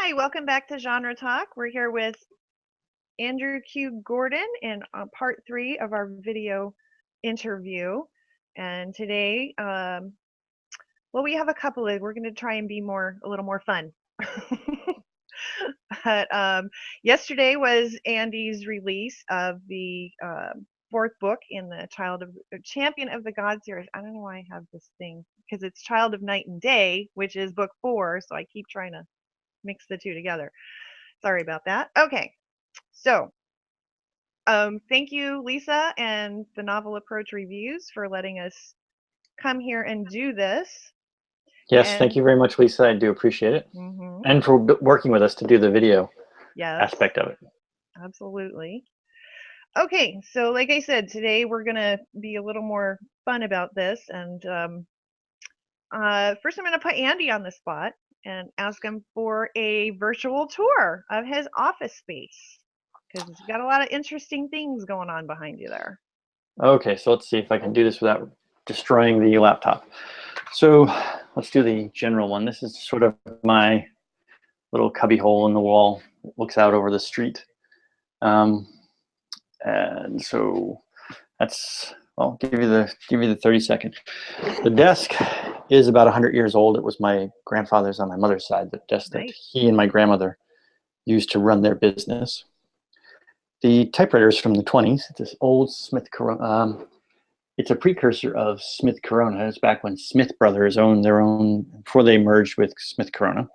Hi, welcome back to Genre Talk. We're here with Andrew Q. Gordon in part 3 of our video interview. And today, well, we have a couple of, we're going to try and be a little more fun. But yesterday was Andy's release of the fourth book in the Champion of the God series. I don't know why I have this thing, because it's Child of Night and Day, which is book 4, so I keep trying to mix the two together. Sorry about that. Okay, so thank you, Lisa, and the Novel Approach Reviews for letting us come here and do this. Yes, thank you very much, Lisa. I do appreciate it. And for working with us to do the video aspect of it. Absolutely. Okay, so like I said, today we're going to be a little more fun about this. And first I'm going to put Andy on the spot and ask him for a virtual tour of his office space, because he's got a lot of interesting things going on behind you there. Okay, so let's see if I can do this without destroying the laptop. So let's do the general one. This is sort of my little cubby hole in the wall. It looks out over the street. And so that's, well, give you the 30 second. The desk is about 100 years old. It was my grandfather's on my mother's side, the desk that he and my grandmother used to run their business. The typewriter is from the 20s. It's this old Smith Corona. It's a precursor of Smith Corona. It's back when Smith Brothers owned their own, before they merged with Smith Corona.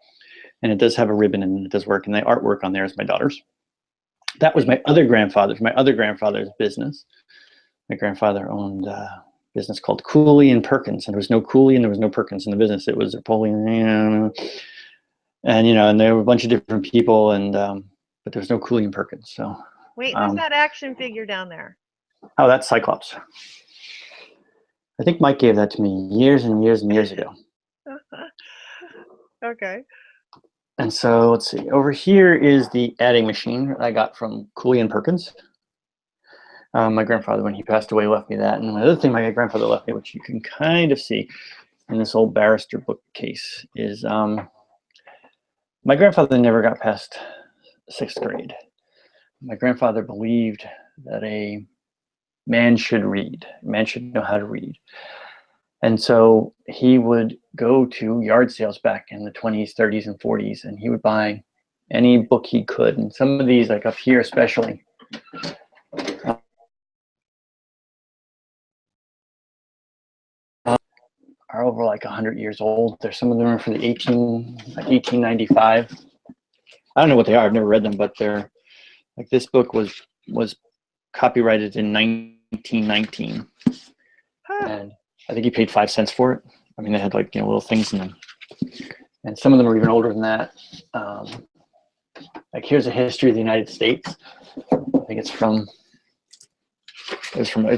And it does have a ribbon and it does work. And the artwork on there is my daughter's. That was my other grandfather's business. My grandfather owned a business called Cooley and Perkins. And there was no Cooley and there was no Perkins in the business. It was Napoleon. And, you know, and there were a bunch of different people, and but there was no Cooley and Perkins. So. Wait, who's that action figure down there? Oh, that's Cyclops. I think Mike gave that to me years and years and years ago. Okay. And so let's see. Over here is the adding machine I got from Cooley and Perkins. My grandfather, when he passed away, left me that. And another thing my grandfather left me, which you can kind of see in this old barrister bookcase, is my grandfather never got past 6th grade. My grandfather believed that a man should read. A man should know how to read. And so he would go to yard sales back in the 20s, 30s, and 40s, and he would buy any book he could. And some of these, like up here especially, are over like 100 years old. There's some of them are from the 1895. I don't know what they are. I've never read them, but they're like, this book was copyrighted in 1919, and I think he paid 5 cents for it. I mean, they had, like, you know, little things in them, and some of them are even older than that. Like, here's a history of the United States. I think it's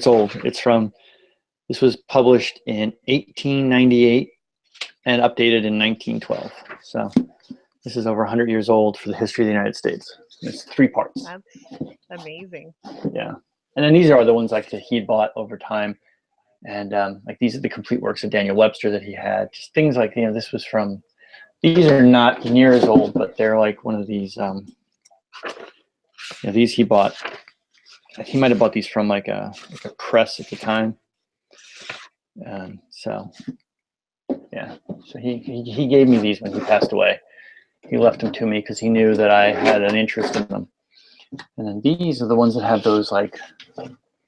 old. This was published in 1898 and updated in 1912. So this is over 100 years old for the history of the United States. It's 3 parts. That's amazing. Yeah. And then these are the ones like that he'd bought over time. And like, these are the complete works of Daniel Webster that he had. Just things like, you know, this was from, these are not near as old, but they're like one of these, you know, these he bought. He might have bought these from like a press at the time. So yeah, so he gave me these when he passed away. He left them to me because he knew that I had an interest in them. And then these are the ones that have those like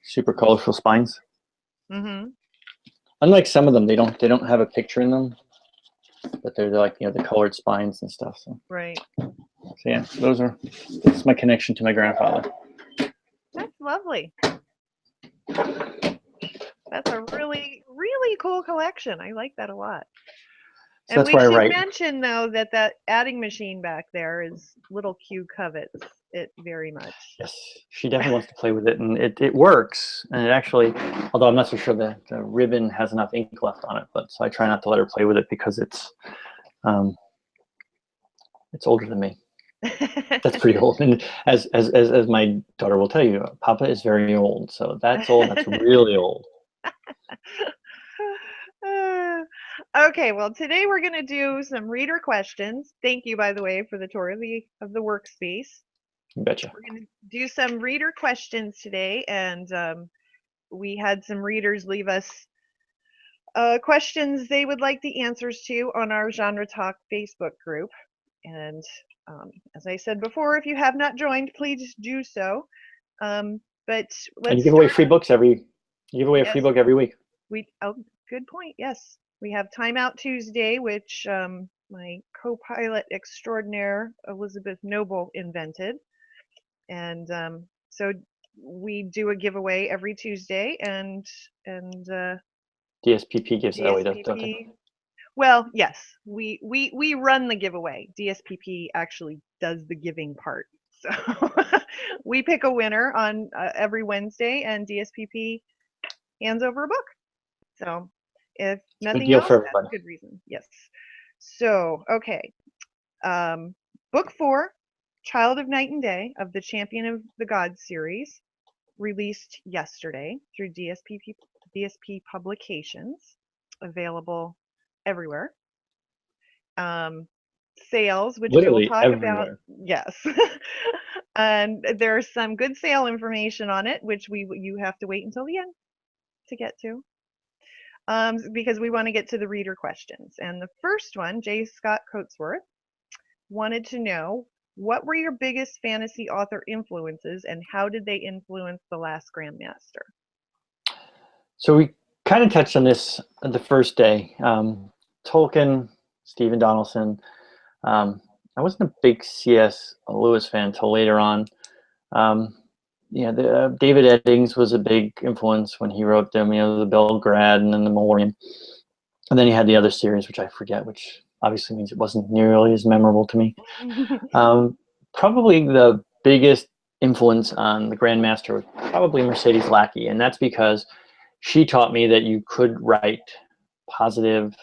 super colorful spines. Mm-hmm. Unlike some of them, they don't have a picture in them, but they're like, you know, the colored spines and stuff. So. Right. So yeah, this is my connection to my grandfather. That's lovely. That's a really, really cool collection. I like that a lot. So and we should mention, though, that adding machine back there is little Q covets it very much. Yes, she definitely wants to play with it, and it works. And it actually, although I'm not so sure the ribbon has enough ink left on it, but so I try not to let her play with it because it's older than me. That's pretty old. And as my daughter will tell you, Papa is very old. So that's old. That's really old. Okay, well, today we're going to do some reader questions. Thank you, by the way, for the tour of the workspace. You betcha. We're going to do some reader questions today, and we had some readers leave us questions they would like the answers to on our Genre Talk Facebook group. And as I said before, if you have not joined, please do so. But And you let's give away start. free books every. You give away a free Yes, book every week. good point. Yes, we have Timeout Tuesday, which my co-pilot extraordinaire Elizabeth Noble invented, and so we do a giveaway every Tuesday, and DSPP gives it away, don't they? DSPP. Well, yes, we run the giveaway. DSPP actually does the giving part. So we pick a winner on every Wednesday, and DSPP hands over a book. So if It's a good nothing deal else, for that's everybody. a good reason. Yes. So, okay. Book 4, Child of Night and Day of the Champion of the Gods series, released yesterday through DSP Publications, available everywhere. Sales, which we will Literally talk about. everywhere. Yes. And there's some good sale information on it, which you have to wait until the end to get to. Because we want to get to the reader questions. And the first one, J. Scott Coatsworth, wanted to know, what were your biggest fantasy author influences and how did they influence The Last Grandmaster? So we kind of touched on this the first day. Tolkien, Stephen Donaldson. I wasn't a big C.S. Lewis fan until later on. David Eddings was a big influence when he wrote them. The Belgrade and then the Memoriam, and then he had the other series, which I forget, which obviously means it wasn't nearly as memorable to me. Probably the biggest influence on the Grandmaster was probably Mercedes Lackey, and that's because she taught me that you could write positive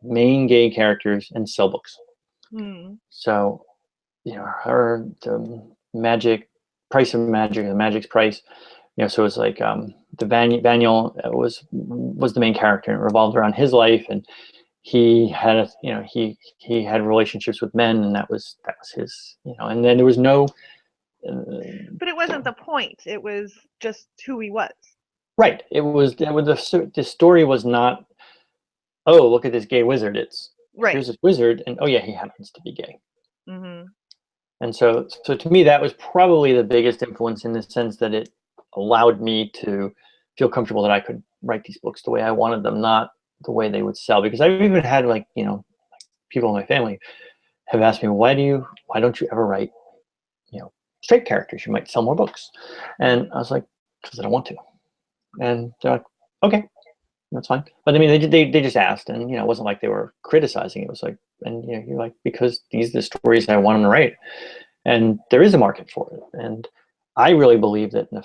main gay characters and sell books. So, her the magic price of magic, the magic's price. So it's like the Vaniel was the main character, and it revolved around his life, and he had he had relationships with men, and that was his, and then there was no. But it wasn't the point. It was just who he was. Right. It was the story was not, oh, look at this gay wizard. It's right. Here's this wizard, and oh yeah, he happens to be gay. Mm-hmm. And so to me, that was probably the biggest influence in the sense that it allowed me to feel comfortable that I could write these books the way I wanted them, not the way they would sell. Because I've even had people in my family have asked me, why don't you ever write, straight characters? You might sell more books. And I was like, because I don't want to. And they're like, okay, that's fine. But I mean, they just asked, and it wasn't like they were criticizing. It was like, and you're like, because these are the stories I want them to write, and there is a market for it. And I really believe that in the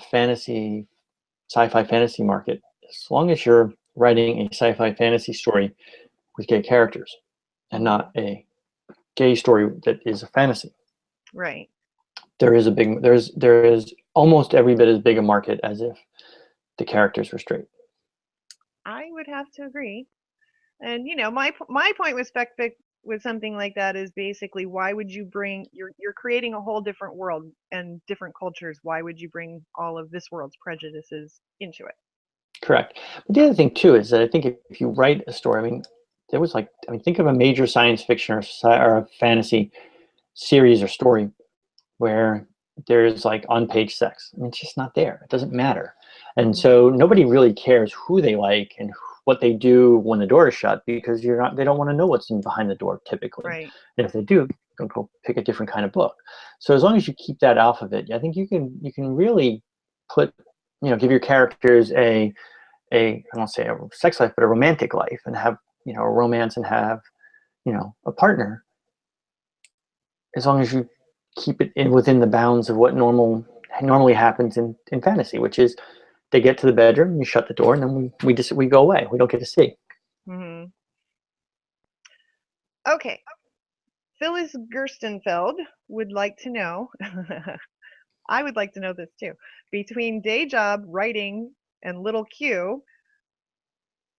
sci-fi fantasy market, as long as you're writing a sci-fi fantasy story with gay characters, and not a gay story that is a fantasy, right, there is almost every bit as big a market as if the characters were straight. I would have to agree. And my point with something like that is basically, why would you bring you're creating a whole different world and different cultures? Why would you bring all of this world's prejudices into it? Correct. But the other thing too is that I think if you write a story, think of a major science fiction or a fantasy series or story where there's like on-page sex. It's just not there. It doesn't matter. And so nobody really cares who they like and what they do when the door is shut, because they don't want to know what's in behind the door typically. Right. And if they do, they'll go pick a different kind of book. So as long as you keep that off of it, I think you can really give your characters I won't say a sex life, but a romantic life, and have, a romance, and have, a partner, as long as you keep it within the bounds of what normally happens in fantasy, which is they get to the bedroom, you shut the door, and then we go away. We don't get to see. Mm-hmm. Okay. Phyllis Gerstenfeld would like to know, I would like to know this too, between day job, writing, and little Q,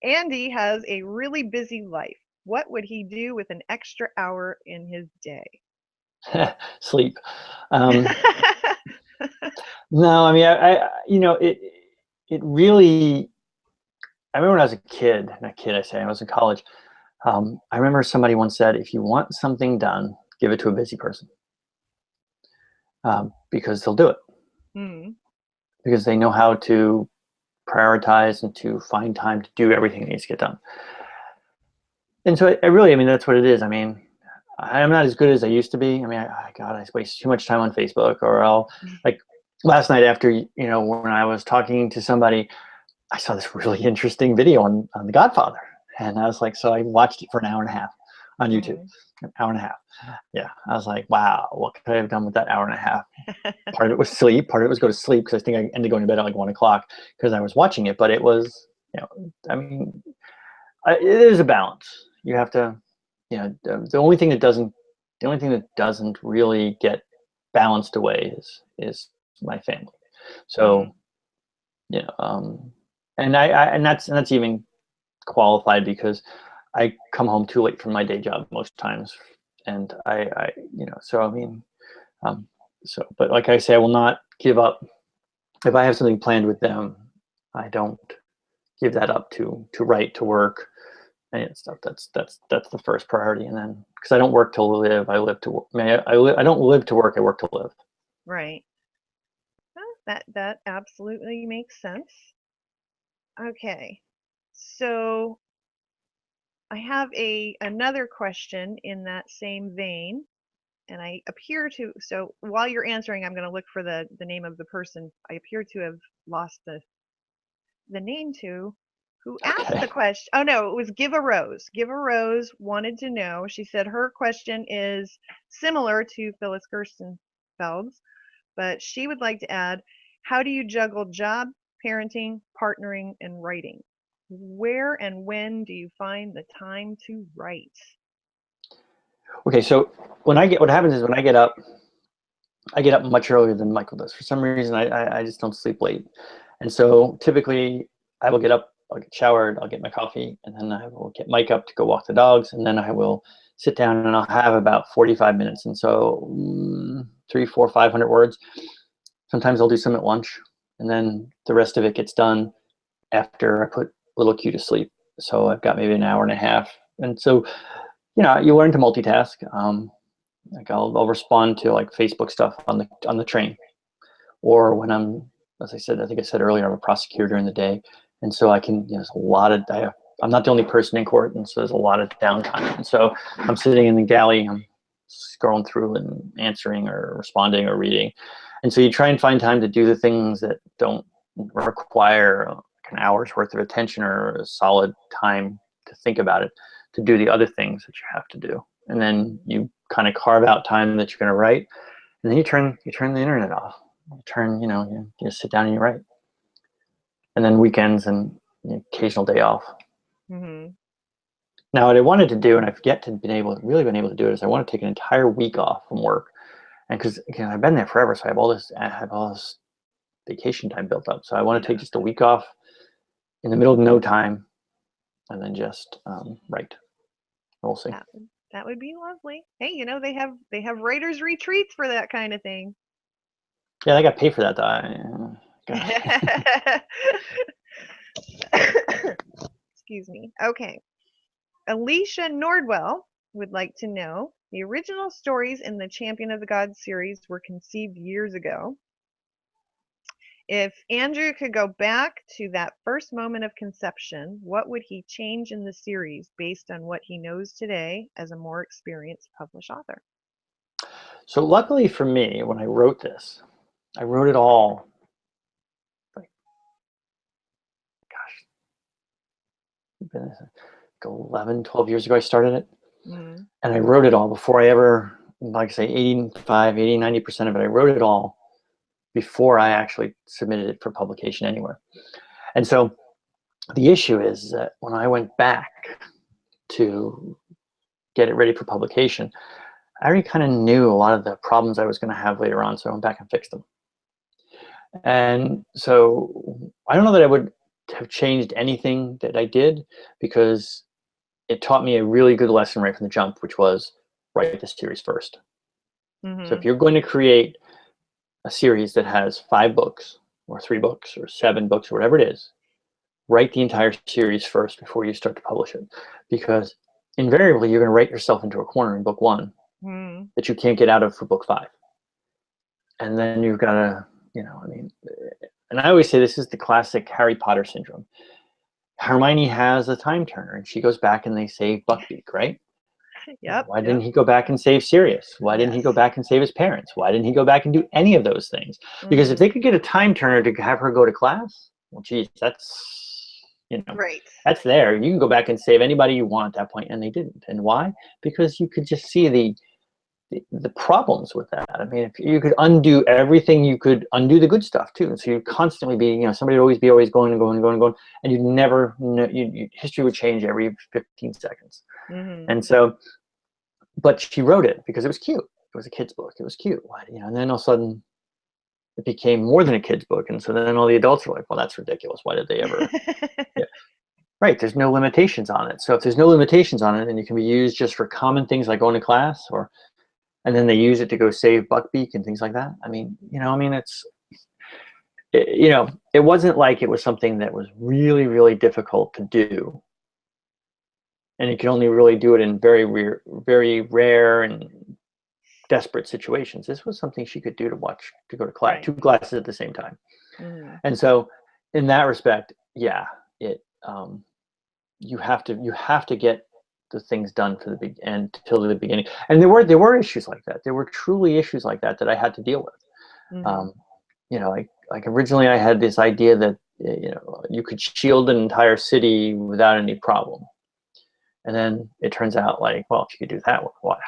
Andy has a really busy life. what would he do with an extra hour in his day? Sleep. No, I mean, you know, it really. I remember when I was a kid, not kid, I say, I was in college. I remember somebody once said, if you want something done, give it to a busy person, because they'll do it, Mm, because they know how to prioritize and to find time to do everything that needs to get done. And so I really, I mean, that's what it is. I mean, I'm not as good as I used to be. I mean, God, I waste too much time on Facebook, or I'll, like, last night after, you know, when I was talking to somebody, I saw this really interesting video on The Godfather. And I was like, so I watched it for an hour and a half on YouTube, mm. an hour and a half. Yeah. I was like, wow, what could I have done with that hour and a half? Part of it was sleep. Part of it was go to sleep, because I think I ended going to bed at like 1 o'clock because I was watching it. But it was, you know, I mean, it is a balance. You have to, you know, the only thing that doesn't really get balanced away is my family. Mm, So, you know, and that's even qualified because I come home too late from my day job most times, and you know, so I mean, um, so, but like I say, I will not give up. If I have something planned with them, I don't give that up to write, to work, and stuff. That's the first priority, and then, because I don't work to live, I live to work. I don't live to work. I work to live. right. That absolutely makes sense. Okay. So I have another question in that same vein, and I appear to, so while you're answering, I'm going to look for the name of the person I appear to have lost the name to, who asked the Okay. question. Oh no, it was Give a Rose. Give a Rose wanted to know. She said her question is similar to Phyllis Gerstenfeld's, but she would like to add, how do you juggle job, parenting, partnering, and writing? Where and when do you find the time to write? Okay. So what happens is when I get up much earlier than Michael does. For some reason, I just don't sleep late. And so typically I will get up, I'll get showered, I'll get my coffee, and then I will get Mike up to go walk the dogs. And then I will sit down and I'll have about 45 minutes. And so 3, 4, 500 words. Sometimes I'll do some at lunch. And then the rest of it gets done after I put little Q to sleep. So I've got maybe an hour and a half. And so, you know, you learn to multitask. Like I'll respond to like Facebook stuff on the train, or when I'm, as I said, I think I said earlier, I'm a prosecutor during the day, and so I can, you know, there's a lot of I'm not the only person in court, and so there's a lot of downtime, and so I'm sitting in the galley, I'm scrolling through and answering or responding or reading, and so you try and find time to do the things that don't require an hour's worth of attention or a solid time to think about it, to do the other things that you have to do, and then you kind of carve out time that you're going to write, and then you turn the internet off. You know, you sit down and you write, and then weekends and occasional day off. Hmm. Now, what I wanted to do, and I've yet to really been able to do it, is I want to take an entire week off from work, and because again I've been there forever, so I have all this vacation time built up. So I want to take Yeah, just a week off in the middle of no time, and then just write. We'll see. that would be lovely. Hey, you know they have writers retreats for that kind of thing. Yeah, I got to pay for that. God. Excuse me. Okay. Alicia Nordwell would like to know, the original stories in the Champion of the Gods series were conceived years ago. If Andrew could go back to that first moment of conception, what would he change in the series based on what he knows today as a more experienced published author? So luckily for me, when I wrote this, I wrote it all. Like, gosh, been like 11, 12 years ago I started it. Mm, And I wrote it all before I ever, like I say, 85, 80, 90% of it, I wrote it all before I actually submitted it for publication anywhere. And so the issue is that when I went back to get it ready for publication, I already kind of knew a lot of the problems I was going to have later on. So I went back and fixed them. And so I don't know that I would have changed anything that I did, because it taught me a really good lesson right from the jump, which was write the series first. So if you're going to create a series that has 5 books or 3 books or 7 books or whatever it is, write the entire series first before you start to publish it, because invariably you're going to write yourself into a corner in book 1 that you can't get out of for book 5. And then you've got to, I mean, and I always say this is the classic Harry Potter syndrome. Hermione has a time turner and she goes back and they save Buckbeak, right? Yep. Why didn't he go back and save Sirius? Why didn't he go Yes. back and save his parents? Why didn't he go back and do any of those things? Because if they could get a time turner to have her go to class, well, geez, that's, Right. that's there. You can go back and save anybody you want at that point, and they didn't. And why? Because you could just see the problems with that. I mean, if you could undo everything, you could undo the good stuff too. So you'd constantly be, somebody would always be going and going and going and going, and you'd never know, history would change every 15 seconds. And so, but she wrote it because it was cute. It was a kid's book. It was cute. And then all of a sudden it became more than a kid's book. And so then all the adults were like, well, that's ridiculous. Why did they ever? Yeah. Right. There's no limitations on it. So if there's no limitations on it and it can be used just for common things like going to class, and then they use it to go save Buckbeak and things like that. I mean, it wasn't like it was something that was really, really difficult to do. And you can only really do it in very rare and desperate situations. This was something she could do to go to class, right. 2 classes at the same time. And so in that respect, yeah, you have to get the things done for the end till the beginning. And there were issues like that. There were truly issues like that I had to deal with. Like originally I had this idea that you could shield an entire city without any problem. And then it turns out like, well, if you could do that, what?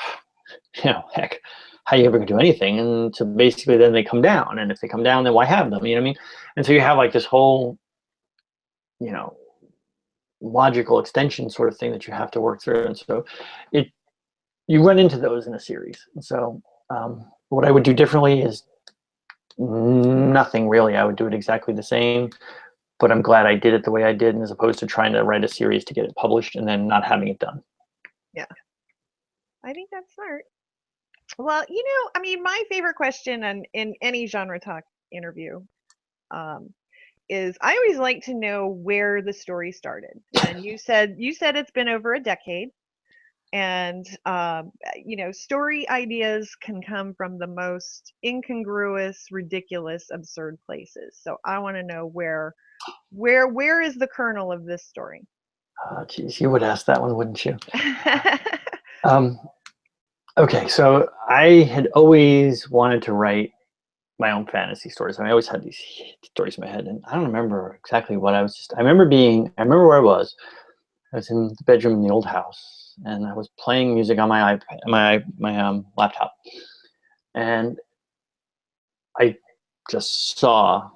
Heck, how are you ever going to do anything? And so basically then they come down. And if they come down, then why have them? You know what I mean? And so you have like this whole, logical extension sort of thing that you have to work through. And so you run into those in a series. And so what I would do differently is nothing really. I would do it exactly the same. But I'm glad I did it the way I did, as opposed to trying to write a series to get it published and then not having it done. Yeah. I think that's smart. Well, I mean, my favorite question in any genre talk interview is I always like to know where the story started. And you said it's been over a decade. And, story ideas can come from the most incongruous, ridiculous, absurd places. So I want to know where is the kernel of this story? Geez, you would ask that one, wouldn't you? Okay, so I had always wanted to write my own fantasy stories. I mean, I always had these stories in my head, and I don't remember exactly what I remember where I was. I was in the bedroom in the old house, and I was playing music on my iPad, my laptop, and I just saw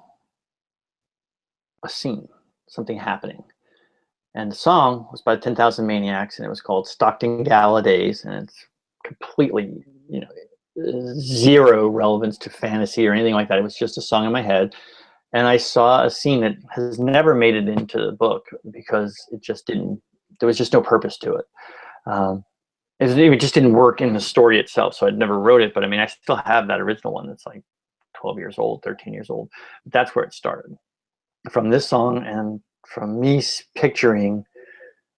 a scene, something happening. And the song was by 10,000 Maniacs, and it was called Stockton Gala Days, and it's completely, zero relevance to fantasy or anything like that. It was just a song in my head. And I saw a scene that has never made it into the book because there was just no purpose to it. It just didn't work in the story itself, so I'd never wrote it. But I mean, I still have that original one that's like 12 years old, 13 years old. But that's where it started. From this song and from me picturing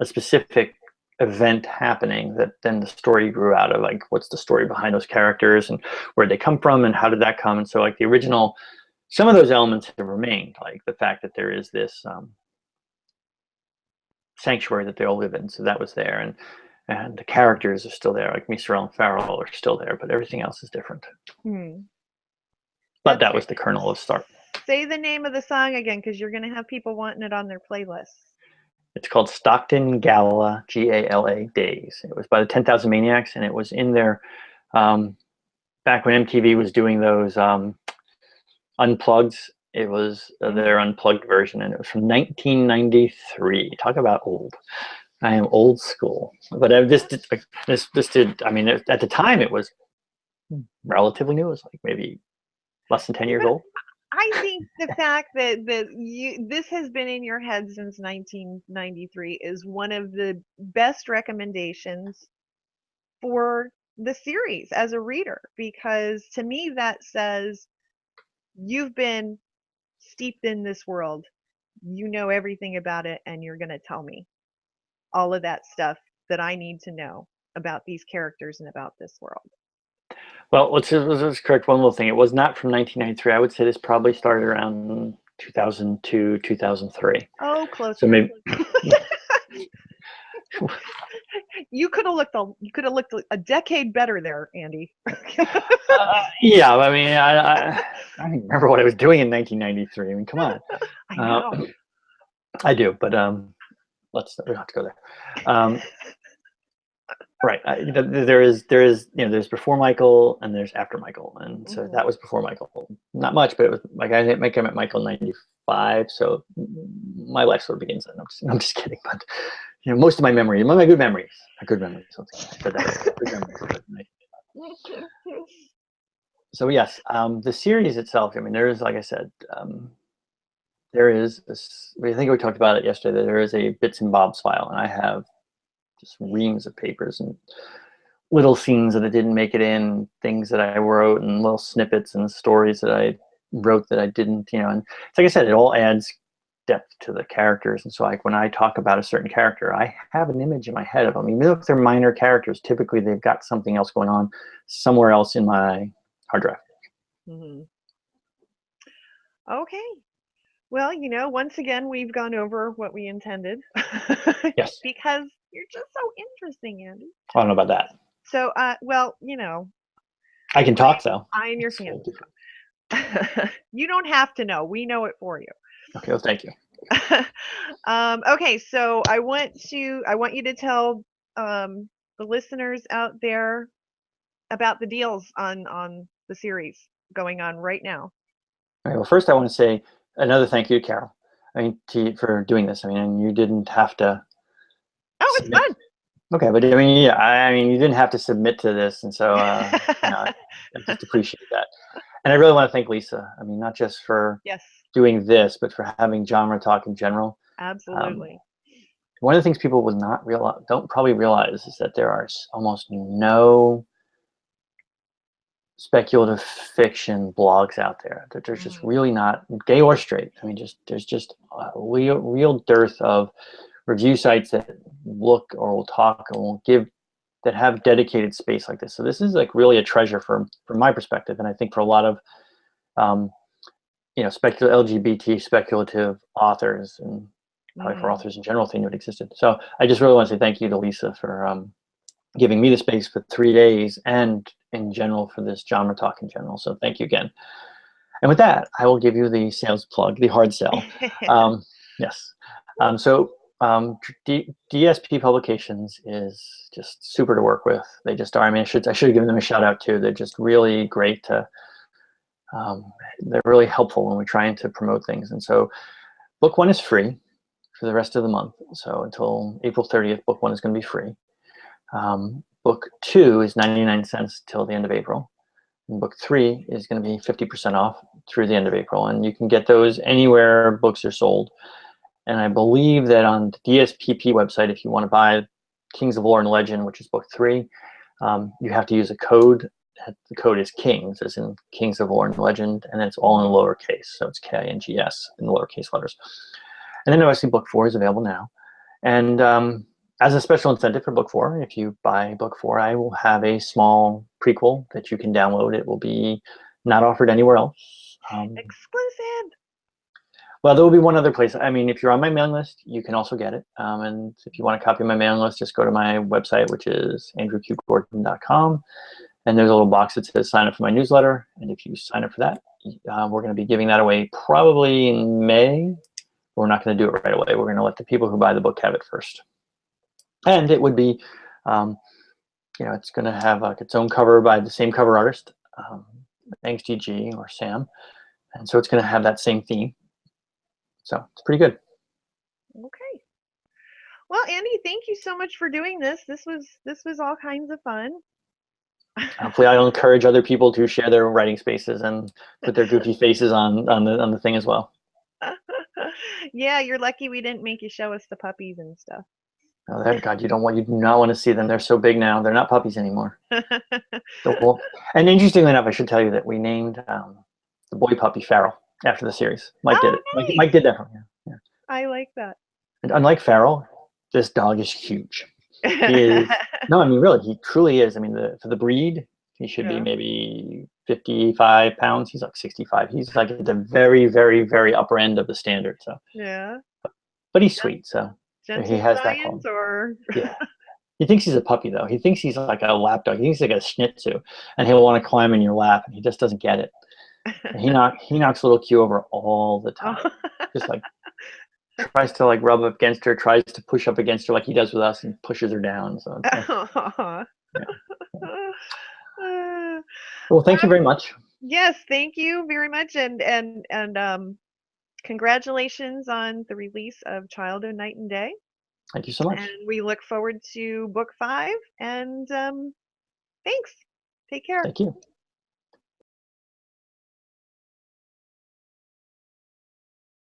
a specific event happening that then the story grew out of, like, what's the story behind those characters and where'd they come from and how did that come? And so like the original, some of those elements have remained, like the fact that there is this sanctuary that they all live in. So that was there. And the characters are still there, like Mr. Ellen Farrell are still there, but everything else is different. But that was the kernel of start. Say the name of the song again, because you're going to have people wanting it on their playlists. It's called Stockton Gala, Gala Days. It was by the 10,000 Maniacs, and it was in there back when MTV was doing those unplugged. It was their unplugged version, and it was from 1993. Talk about old. I am old school. But this did, I mean, at the time, it was relatively new. It was like maybe less than 10 years old. I think the fact that this has been in your head since 1993 is one of the best recommendations for the series as a reader, because to me that says you've been steeped in this world. You know everything about it, and you're going to tell me all of that stuff that I need to know about these characters and about this world. Well, let's correct one little thing. It was not from 1993. I would say this probably started around 2002, 2003. Oh, close So enough. maybe, yeah. You could have looked a decade better there, Andy. Yeah, I mean, I don't even remember what I was doing in 1993. I mean, come on. I know. I do, but we don't have to go there. Right. There is there's before Michael and there's after Michael, and so that was before Michael. Not much, but it was like I met Michael in '95, so my life sort of begins then. I'm just kidding, but most of my memories, my good memories, are good memories. Good memories. So yes, the series itself. I mean, there is, like I said, there is this. I think we talked about it yesterday. There is a bits and bobs file, and I have just reams of papers and little scenes that I didn't make it in, things that I wrote, and little snippets and stories that I wrote that I didn't. And it's like I said, it all adds depth to the characters. And so, like when I talk about a certain character, I have an image in my head of them. Even if they're minor characters, typically they've got something else going on somewhere else in my hard drive. Mm-hmm. Okay. Well, once again, we've gone over what we intended. Yes. Because you're just so interesting, Andy. I don't know about that. So, well, I can talk though. I and your family. You don't have to know. We know it for you. Okay. Well, thank you. Okay, so I want you to tell the listeners out there about the deals on the series going on right now. All right, well, first I want to say another thank you to Carol. I mean, for doing this. I mean, and you didn't have to. Oh, it's fun. Okay, but I mean, yeah, I mean, you didn't have to submit to this, and so I just appreciate that. And I really want to thank Lisa. I mean, not just for doing this, but for having genre talk in general. Absolutely. One of the things people don't probably realize is that there are almost no speculative fiction blogs out there. There's just really not, gay or straight. I mean, there's just a real dearth of review sites that look or will talk or will give, that have dedicated space like this. So this is like really a treasure from my perspective, and I think for a lot of LGBT speculative authors, and probably for authors in general, if they knew it existed. So I just really want to say thank you to Lisa for giving me the space for 3 days, and in general for this genre talk in general. So thank you again. And with that, I will give you the sales plug, the hard sell. Yes. DSP Publications is just super to work with. They just are. I mean, I should have given them a shout out too. They're just really great to. They're really helpful when we're trying to promote things. And so, book one is free for the rest of the month. So until April 30th, book one is going to be free. Book two is 99 cents till the end of April. And book three is going to be 50% off through the end of April. And you can get those anywhere books are sold. And I believe that on the DSPP website, if you want to buy Kings of Lore and Legend, which is book three, you have to use a code. The code is KINGS, as in Kings of Lore and Legend, and then it's all in lowercase. So it's KINGS in lowercase letters. And then obviously book four is available now. And as a special incentive for book four, if you buy book four, I will have a small prequel that you can download. It will be not offered anywhere else. Exclusive. Well, there will be one other place. I mean, if you're on my mailing list, you can also get it. And if you want a copy of my mailing list, just go to my website, which is andrewqgordon.com. And there's a little box that says sign up for my newsletter. And if you sign up for that, we're going to be giving that away probably in May. We're not going to do it right away. We're going to let the people who buy the book have it first. And it would be, it's going to have its own cover by the same cover artist, Angsty G or Sam. And so it's going to have that same theme. So it's pretty good. Okay. Well, Andy, thank you so much for doing this. This was all kinds of fun. Hopefully, I'll encourage other people to share their writing spaces and put their goofy faces on the thing as well. Yeah, you're lucky we didn't make you show us the puppies and stuff. Oh, God, you do not want to see them. They're so big now. They're not puppies anymore. The wolf. And interestingly enough, I should tell you that we named the boy puppy Farrell after the series. Mike did Oh, it. Mike nice. did that for me. Yeah. I like that. And unlike Farrell, this dog is huge. He is. No, I mean, really, he truly is. I mean, for the breed, he should be Yeah. maybe 55 pounds. He's like 65. He's like at the very, very, very upper end of the standard. So, Yeah. but he's sweet. So he Gentle has that giant quality. or Yeah. He thinks he's a puppy though. He thinks he's like a lap dog. He thinks he's like a Shih Tzu, and he'll want to climb in your lap, and he just doesn't get it. And he knocks little Q over all the time. Oh. Just like tries to like rub up against her, tries to push up against her like he does with us, and pushes her down. So yeah. Well, thank you very much. Yes, thank you very much, and congratulations on the release of Child of Night and Day. Thank you so much. And we look forward to book 5. And thanks. Take care. Thank you.